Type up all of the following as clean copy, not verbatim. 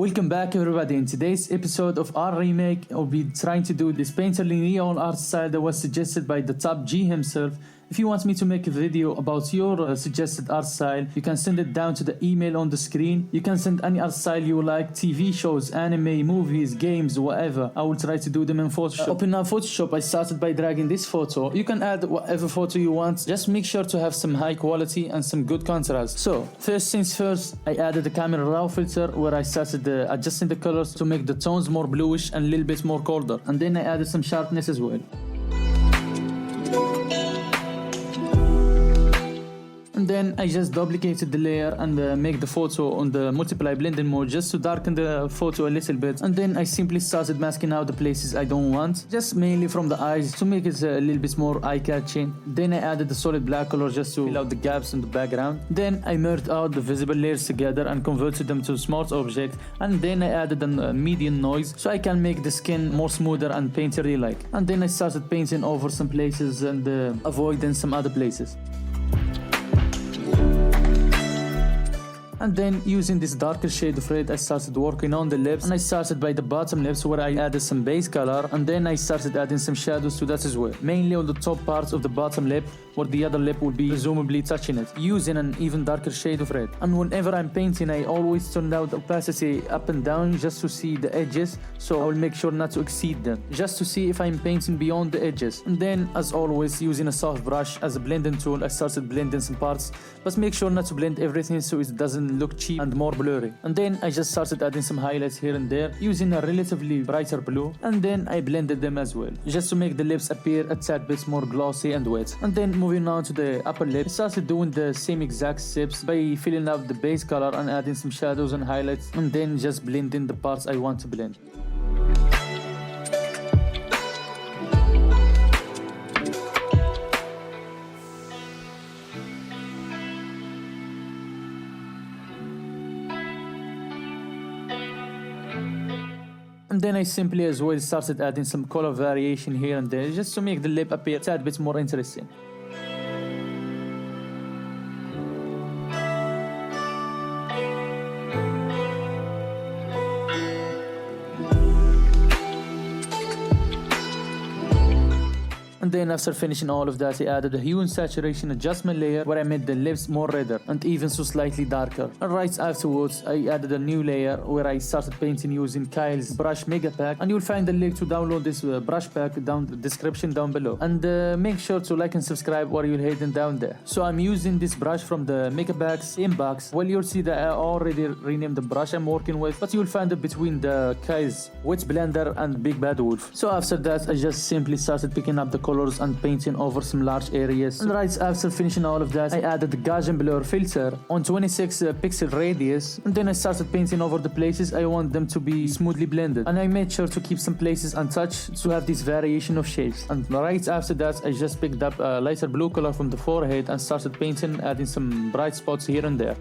Welcome back everybody. In today's episode of our remake, I'll be trying to do this painterly neon art style that was suggested by the top G himself. If you want me to make a video about your suggested art style, you can send it down to the email on the screen. You can send any art style you like, TV shows, anime, movies, games, whatever. I will try to do them in Photoshop. Open up Photoshop, I started by dragging this photo. You can add whatever photo you want, just make sure to have some high quality and some good contrast. So, first things first, I added the camera raw filter where I started adjusting the colors to make the tones more bluish and a little bit more colder. And then I added some sharpness as well. And then I just duplicated the layer and make the photo on the multiply blending mode just to darken the photo a little bit. And then I simply started masking out the places I don't want, just mainly from the eyes to make it a little bit more eye-catching. Then I added the solid black color just to fill out the gaps in the background. Then I merged out the visible layers together and converted them to smart objects. And then I added a median noise so I can make the skin more smoother and painterly like. And then I started painting over some places and avoiding some other places. And then using this darker shade of red, I started working on the lips, and I started by the bottom lips where I added some base color, and then I started adding some shadows to that as well, mainly on the top parts of the bottom lip where the other lip will be presumably touching it, using an even darker shade of red. And whenever I'm painting, I always turn down the opacity up and down just to see the edges, so I will make sure not to exceed them, just to see if I'm painting beyond the edges. And then, as always, using a soft brush as a blending tool, I started blending some parts, but make sure not to blend everything so it doesn't look cheap and more blurry. And then I just started adding some highlights here and there using a relatively brighter blue, and then I blended them as well just to make the lips appear a tad bit more glossy and wet. And then moving on to the upper lip, I started doing the same exact steps by filling out the base color and adding some shadows and highlights, and then just blending the parts I want to blend. And then I simply as well started adding some color variation here and there just to make the lip appear a tad bit more interesting. And then after finishing all of that, I added a hue and saturation adjustment layer where I made the lips more redder and even so slightly darker. And right afterwards, I added a new layer where I started painting using Kyle's brush mega pack, and you'll find the link to download this brush pack down the description down below. And make sure to like and subscribe while you're heading down there. So I'm using this brush from the mega pack's inbox. Well, you'll see that I already renamed the brush I'm working with, but you'll find it between the Kyle's Wet Blender and Big Bad Wolf. So after that, I just simply started picking up the colors and painting over some large areas. And right after finishing all of that, I added the Gaussian blur filter on 26 pixel radius, and then I started painting over the places I want them to be smoothly blended, and I made sure to keep some places untouched to have this variation of shapes. And right after that, I just picked up a lighter blue color from the forehead and started painting, adding some bright spots here and there.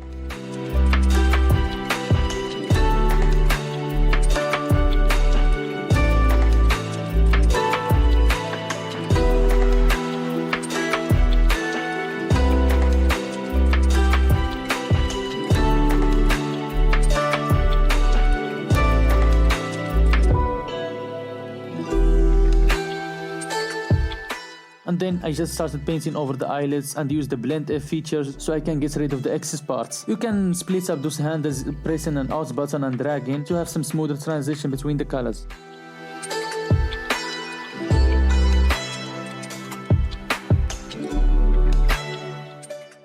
And then I just started painting over the eyelids and used the blend F features so I can get rid of the excess parts. You can split up those handles pressing an Alt button and dragging to have some smoother transition between the colors.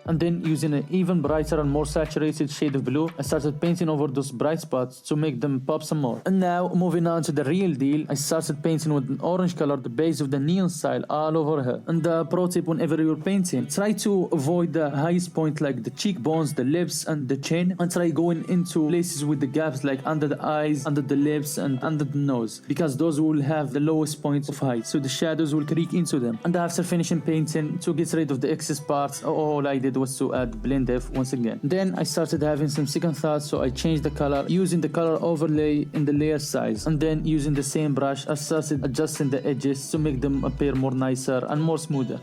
And then using an even brighter and more saturated shade of blue, I started painting over those bright spots to make them pop some more. And now, moving on to the real deal, I started painting with an orange color the base of the neon style all over her. And the pro tip whenever you're painting, try to avoid the highest point like the cheekbones, the lips and the chin, and try going into places with the gaps like under the eyes, under the lips and under the nose, because those will have the lowest points of height, so the shadows will creak into them. And after finishing painting, to get rid of the excess parts, all I did was to add blend F once again. Then I started having some second thoughts, so I changed the color using the color overlay in the layer size, and then using the same brush I started adjusting the edges to make them appear more nicer and more smoother.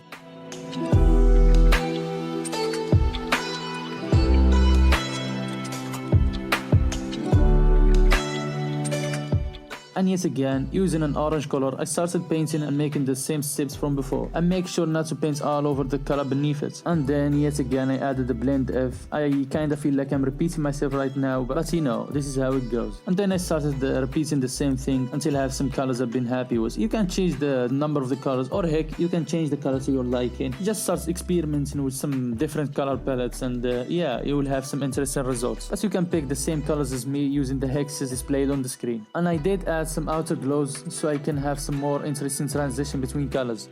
And yet again, using an orange color, I started painting and making the same steps from before. And make sure not to paint all over the color beneath it. And then yet again, I added the blend F. I kinda feel like I'm repeating myself right now, but you know, this is how it goes. And then I started repeating the same thing until I have some colors I've been happy with. You can change the number of the colors, or heck, you can change the color to your liking. Just start experimenting with some different color palettes, and yeah, you will have some interesting results. But you can pick the same colors as me using the hexes displayed on the screen. And I did add some outer glows so I can have some more interesting transition between colors.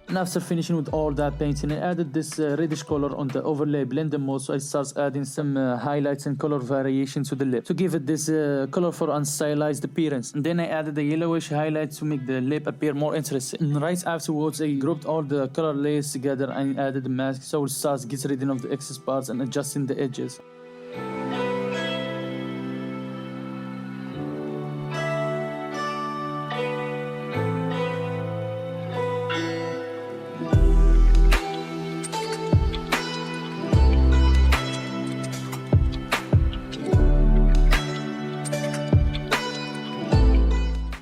And after finishing with all that painting, I added this reddish color on the overlay blending mode, so I start adding some highlights and color variation to the lip to give it this colorful and stylized appearance. And then I added a yellowish highlight to make the lip appear more interesting. And right afterwards, I grouped all the color layers together and added the mask, so I will start getting rid of the excess parts and adjusting the edges.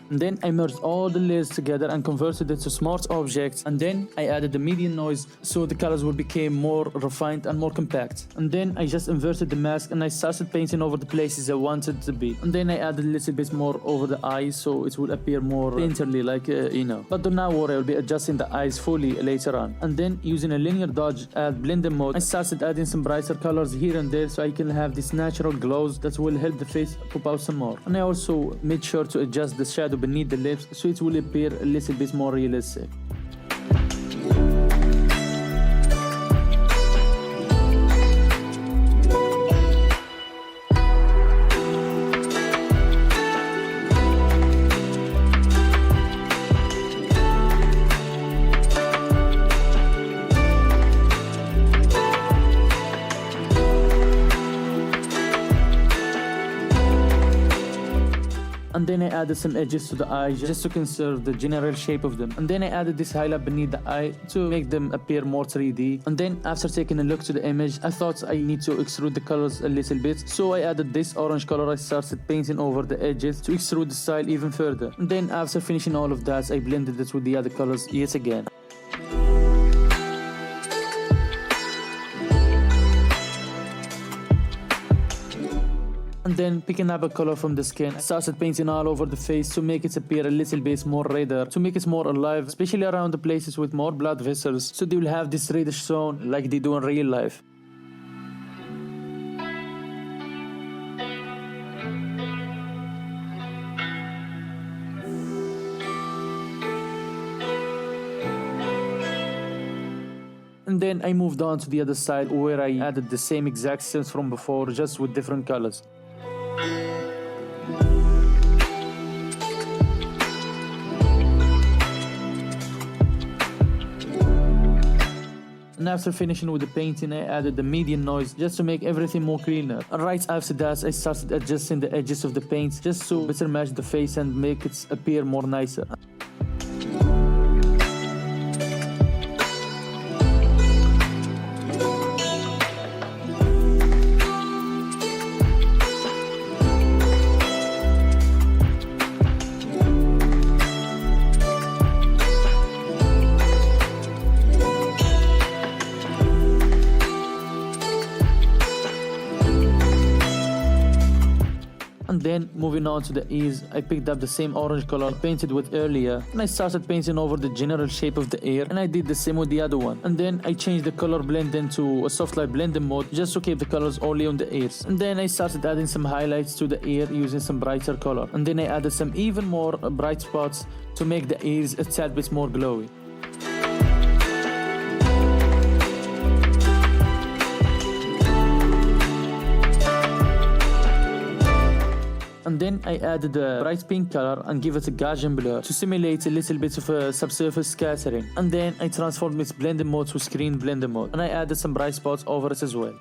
And then I merged all the layers together and converted it to smart objects. And then I added the median noise so the colors will become more refined and more compact. And then I just inverted the mask and I started painting over the places I wanted to be. And then I added a little bit more over the eyes so it will appear more painterly, like you know. But do not worry, I'll be adjusting the eyes fully later on. And then using a linear dodge at blending mode, I started adding some brighter colors here and there so I can have these natural glows that will help the face pop out some more. And I also made sure to adjust the shadow beneath the lips so it will appear a little bit more realistic. And then I added some edges to the eyes just to conserve the general shape of them. And then I added this highlight beneath the eye to make them appear more 3D. And then after taking a look to the image, I thought I need to extrude the colors a little bit. So I added this orange color. I started painting over the edges to extrude the style even further. And then after finishing all of that, I blended it with the other colors yet again. And then picking up a color from the skin, I started painting all over the face to make it appear a little bit more redder, to make it more alive, especially around the places with more blood vessels, so they will have this reddish tone like they do in real life. And then I moved on to the other side where I added the same exact steps from before, just with different colors. And after finishing with the painting, I added the median noise just to make everything more cleaner. And right after that, I started adjusting the edges of the paint just to better match the face and make it appear more nicer. And then moving on to the ears, I picked up the same orange color I painted with earlier, and I started painting over the general shape of the ear, and I did the same with the other one. And then I changed the color blending to a soft light blending mode just to keep the colors only on the ears. And then I started adding some highlights to the ear using some brighter color. And then I added some even more bright spots to make the ears a tad bit more glowy. And then I added a bright pink color and give it a Gaussian blur to simulate a little bit of a subsurface scattering. And then I transformed its blending mode to screen blending mode, and I added some bright spots over it as well.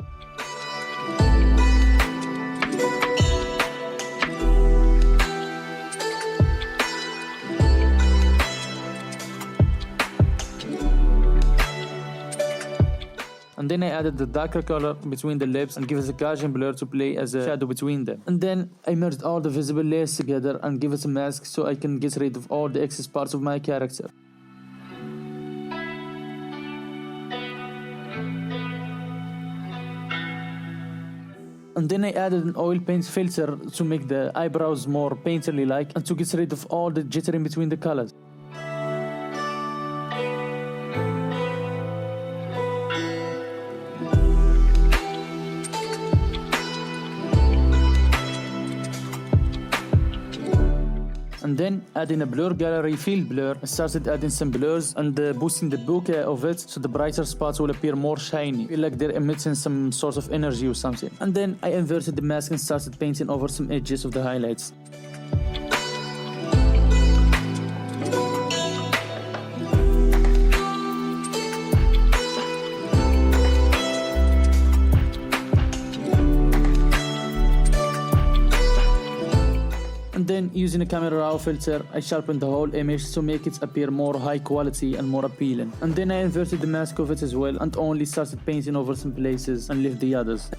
And then I added the darker color between the lips and give it a Gaussian blur to play as a shadow between them. And then I merged all the visible layers together and give it a mask so I can get rid of all the excess parts of my character. And then I added an oil paint filter to make the eyebrows more painterly-like and to get rid of all the jittering between the colors. And then adding a blur gallery field blur, I started adding some blurs and boosting the bokeh of it so the brighter spots will appear more shiny, feel like they're emitting some sort of energy or something. And then I inverted the mask and started painting over some edges of the highlights. And then using a camera raw filter, I sharpened the whole image to make it appear more high quality and more appealing. And then I inverted the mask of it as well and only started painting over some places and left the others.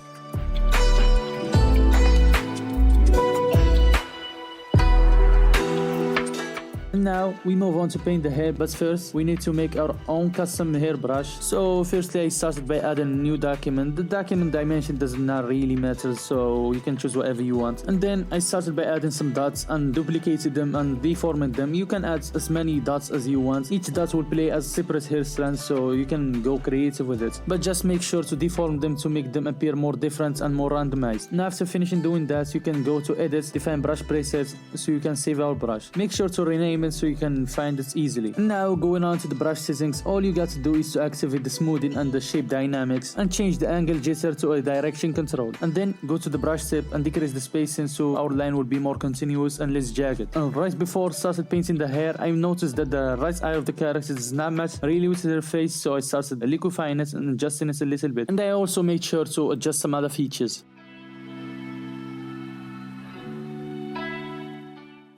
Now we move on to paint the hair, but first we need to make our own custom hairbrush. So firstly I started by adding a new document. The document dimension does not really matter, so you can choose whatever you want. And then I started by adding some dots and duplicated them and deformed them. You can add as many dots as you want. Each dot will play as separate hair strands, so you can go creative with it. But just make sure to deform them to make them appear more different and more randomized. Now after finishing doing that, you can go to edit, define brush presets so you can save our brush. Make sure to rename it so you can find it easily. Now going on to the brush settings, all you got to do is to activate the smoothing and the shape dynamics and change the angle jitter to a direction control. And then go to the brush tip and decrease the spacing so our line will be more continuous and less jagged. And right before I started painting the hair, I noticed that the right eye of the character does not match really with their face, so I started liquefying it and adjusting it a little bit. And I also made sure to adjust some other features.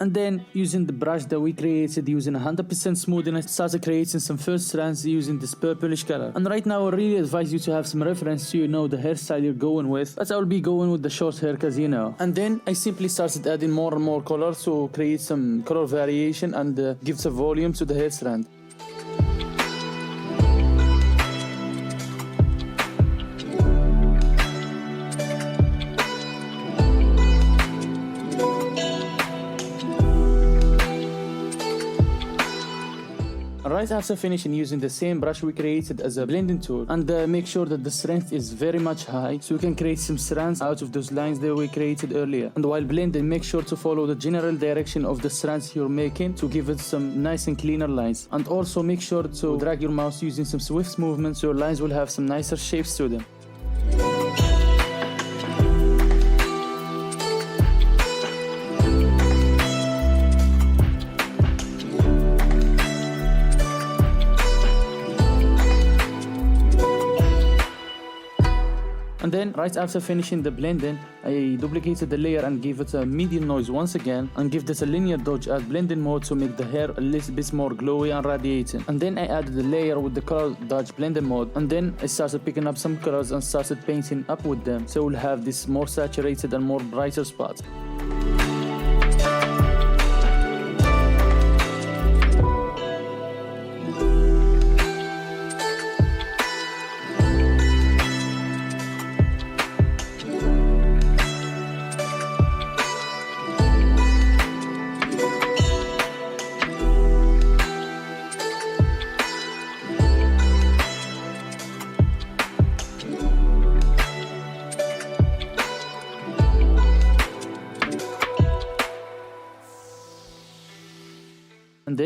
And then using the brush that we created using 100% smoothing, I started creating some first strands using this purplish color. And right now I really advise you to have some reference so you know the hairstyle you're going with, but I'll be going with the short hair cause you know. And then I simply started adding more and more color to create some color variation and give some volume to the hair strand. Right after finishing using the same brush we created as a blending tool, and make sure that the strength is very much high so we can create some strands out of those lines that we created earlier. And while blending, make sure to follow the general direction of the strands you're making to give it some nice and cleaner lines. And also make sure to drag your mouse using some swift movements so your lines will have some nicer shapes to them. And then right after finishing the blending, I duplicated the layer and gave it a medium noise once again and give this a linear dodge at blending mode to make the hair a little bit more glowy and radiating. And then I added the layer with the color dodge blending mode, and then I started picking up some colors and started painting up with them so we'll have this more saturated and more brighter spots.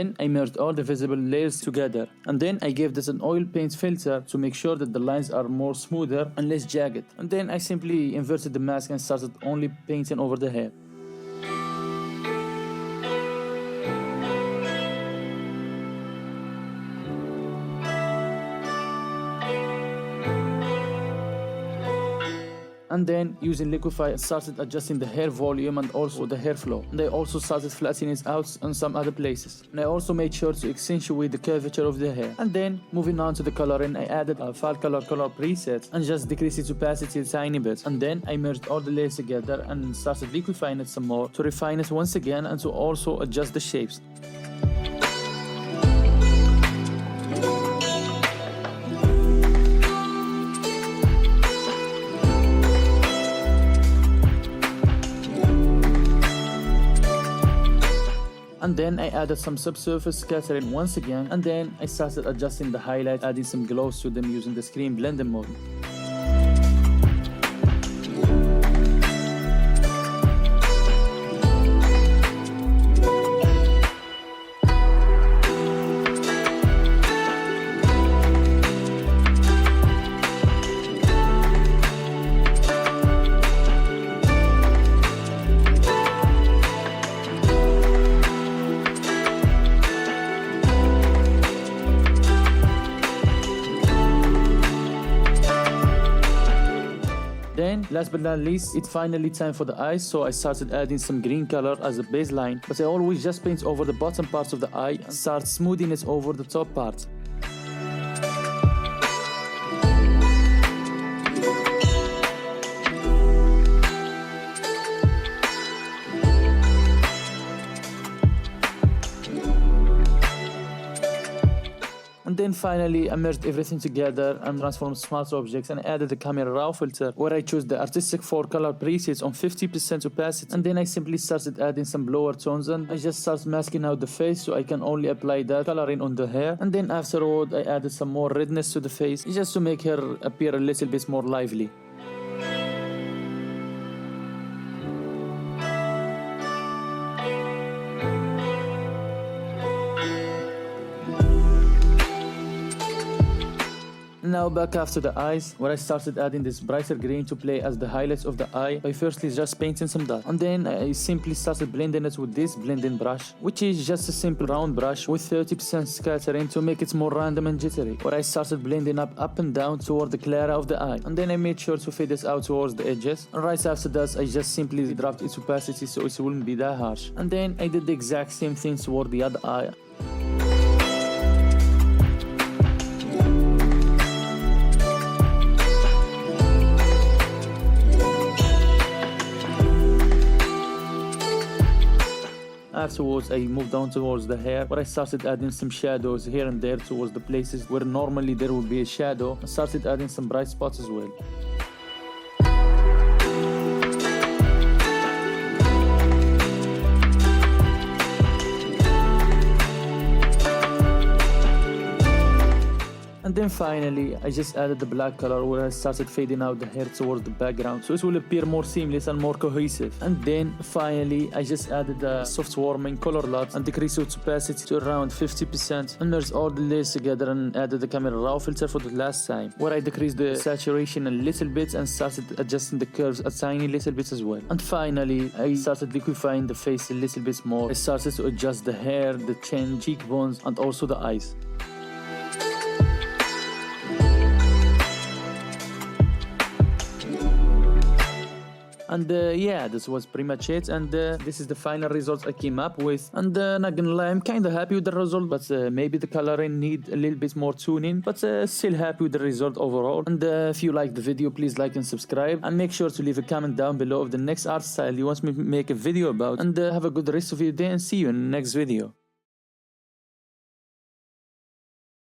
then I merged all the visible layers together, and then I gave this an oil paint filter to make sure that the lines are more smoother and less jagged, and then I simply inverted the mask and started only painting over the hair. And then using Liquify I started adjusting the hair volume and also the hair flow, and I also started flattening it out in some other places, and I also made sure to accentuate the curvature of the hair. And then moving on to the coloring, I added a fall color preset and just decreased its opacity a tiny bit, and then I merged all the layers together and started liquifying it some more to refine it once again and to also adjust the shapes. And then I added some subsurface scattering once again, and then I started adjusting the highlight, adding some glows to them using the screen blending mode. Then, last but not least, it's finally time for the eyes, so I started adding some green color as a baseline, but I always just paint over the bottom parts of the eye and start smoothing it over the top part. And then finally I merged everything together and transformed smart objects, and added the camera raw filter where I chose the artistic 4-color presets on 50% opacity, and then I simply started adding some blower tones, and I just started masking out the face so I can only apply that coloring on the hair. And then afterward I added some more redness to the face just to make her appear a little bit more lively. Now back after the eyes, where I started adding this brighter green to play as the highlights of the eye by firstly just painting some dot, and then I simply started blending it with this blending brush, which is just a simple round brush with 30% scattering to make it more random and jittery, where I started blending up and down toward the clara of the eye, and then I made sure to fade this out towards the edges, and right after that I just simply dropped its opacity so it wouldn't be that harsh, and then I did the exact same thing toward the other eye. Afterwards, I moved on towards the hair, where I started adding some shadows here and there towards the places where normally there would be a shadow, and started adding some bright spots as well. And then finally, I just added the black color where I started fading out the hair towards the background so it will appear more seamless and more cohesive. And then finally, I just added the soft warming color LUT and decreased its opacity to around 50%, and merged all the layers together and added the camera raw filter for the last time, where I decreased the saturation a little bit and started adjusting the curves a tiny little bit as well. And finally, I started liquifying the face a little bit more. I started to adjust the hair, the chin, cheekbones, and also the eyes. And yeah, this was pretty much it, and this is the final result I came up with. And not gonna lie, I'm kinda happy with the result, but maybe the coloring need a little bit more tuning, but still happy with the result overall. And if you like the video, please like and subscribe, and make sure to leave a comment down below of the next art style you want me to make a video about. And have a good rest of your day, and see you in the next video.